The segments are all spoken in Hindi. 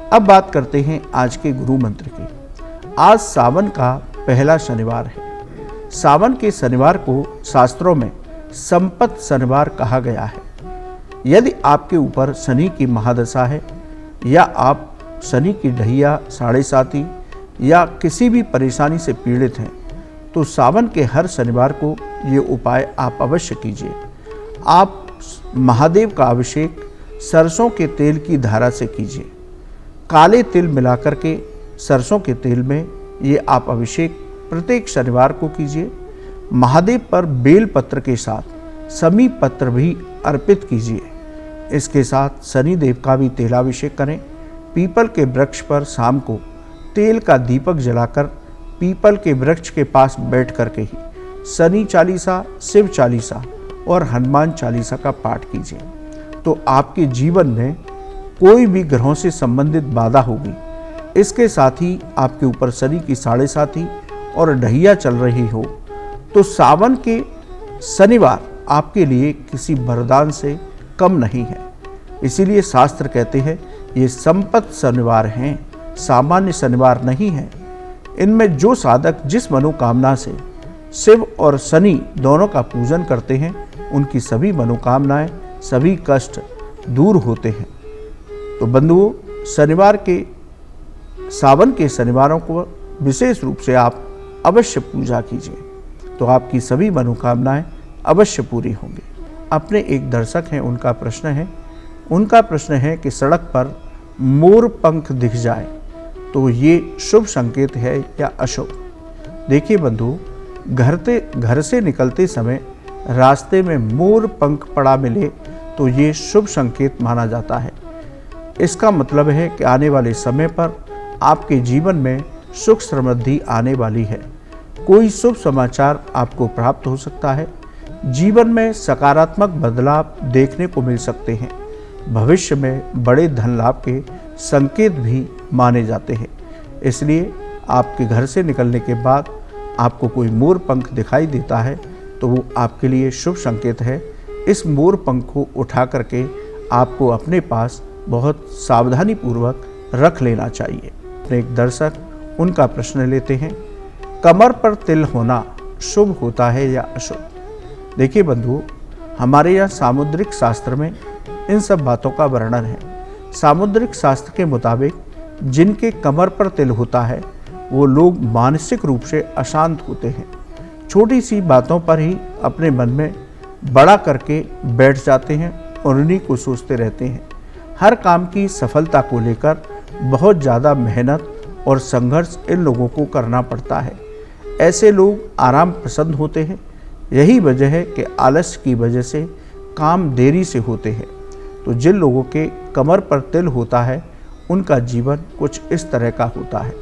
अब बात करते हैं आज के गुरु मंत्र की। आज सावन का पहला शनिवार है। सावन के शनिवार को शास्त्रों में संपत शनिवार कहा गया है। यदि आपके ऊपर शनि की महादशा है या आप शनि की ढैया, साढ़े साती या किसी भी परेशानी से पीड़ित हैं, तो सावन के हर शनिवार को ये उपाय आप अवश्य कीजिए। आप महादेव का अभिषेक सरसों के तेल की धारा से कीजिए। काले तिल मिलाकर के सरसों के तेल में ये आप अभिषेक प्रत्येक शनिवार को कीजिए। महादेव पर बेल पत्र के साथ समी पत्र भी अर्पित कीजिए। इसके साथ शनि देव का भी तेलाभिषेक करें। पीपल के वृक्ष पर शाम को तेल का दीपक जलाकर पीपल के वृक्ष के पास बैठ करके ही शनि चालीसा, शिव चालीसा और हनुमान चालीसा का पाठ कीजिए, तो आपके जीवन में कोई भी ग्रहों से संबंधित बाधा होगी। इसके साथ ही आपके ऊपर शनि की साढ़े साती और ढैया चल रही हो, तो सावन के शनिवार आपके लिए किसी वरदान से कम नहीं है। इसीलिए शास्त्र कहते हैं ये संपत शनिवार हैं, सामान्य शनिवार नहीं है। इनमें जो साधक जिस मनोकामना से शिव और शनि दोनों का पूजन करते हैं, उनकी सभी मनोकामनाएं, सभी कष्ट दूर होते हैं। तो बंधुओं, शनिवार के सावन के शनिवारों को विशेष रूप से आप अवश्य पूजा कीजिए, तो आपकी सभी मनोकामनाएं अवश्य पूरी होंगी। अपने एक दर्शक हैं, उनका प्रश्न है कि सड़क पर मोर पंख दिख जाए तो ये शुभ संकेत है या अशुभ? देखिए बंधु, घर से निकलते समय रास्ते में मोर पंख पड़ा मिले तो ये शुभ संकेत माना जाता है। इसका मतलब है कि आने वाले समय पर आपके जीवन में सुख समृद्धि आने वाली है। कोई शुभ समाचार आपको प्राप्त हो सकता है। जीवन में सकारात्मक बदलाव देखने को मिल सकते हैं। भविष्य में बड़े धन लाभ के संकेत भी माने जाते हैं। इसलिए आपके घर से निकलने के बाद आपको कोई मोर पंख दिखाई देता है तो वो आपके लिए शुभ संकेत है। इस मोर पंख को उठा करके आपको अपने पास बहुत सावधानी पूर्वक रख लेना चाहिए। एक दर्शक, उनका प्रश्न लेते हैं, कमर पर तिल होना शुभ होता है या अशुभ? देखिए बंधुओं, हमारे यहाँ सामुद्रिक शास्त्र में इन सब बातों का वर्णन है। सामुद्रिक शास्त्र के मुताबिक जिनके कमर पर तिल होता है वो लोग मानसिक रूप से अशांत होते हैं। छोटी सी बातों पर ही अपने मन में बड़ा करके बैठ जाते हैं और उन्हीं को सोचते रहते हैं। हर काम की सफलता को लेकर बहुत ज़्यादा मेहनत और संघर्ष इन लोगों को करना पड़ता है। ऐसे लोग आराम पसंद होते हैं। यही वजह है कि आलस्य की वजह से काम देरी से होते हैं। तो जिन लोगों के कमर पर तिल होता है उनका जीवन कुछ इस तरह का होता है।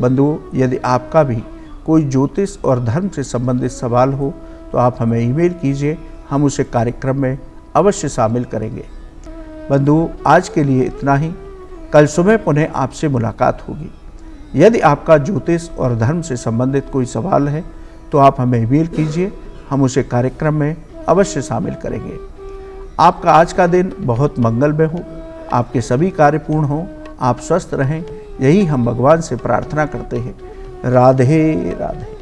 बंधुओं, यदि आपका भी कोई ज्योतिष और धर्म से संबंधित सवाल हो तो आप हमें ईमेल कीजिए, हम उसे कार्यक्रम में अवश्य शामिल करेंगे। बंधुओं, आज के लिए इतना ही। कल सुबह पुनः आपसे मुलाकात होगी। यदि आपका ज्योतिष और धर्म से संबंधित कोई सवाल है तो आप हमें ईमेल कीजिए, हम उसे कार्यक्रम में अवश्य शामिल करेंगे। आपका आज का दिन बहुत मंगलमय हो, आपके सभी कार्य पूर्ण हों, आप स्वस्थ रहें, यही हम भगवान से प्रार्थना करते हैं। राधे राधे।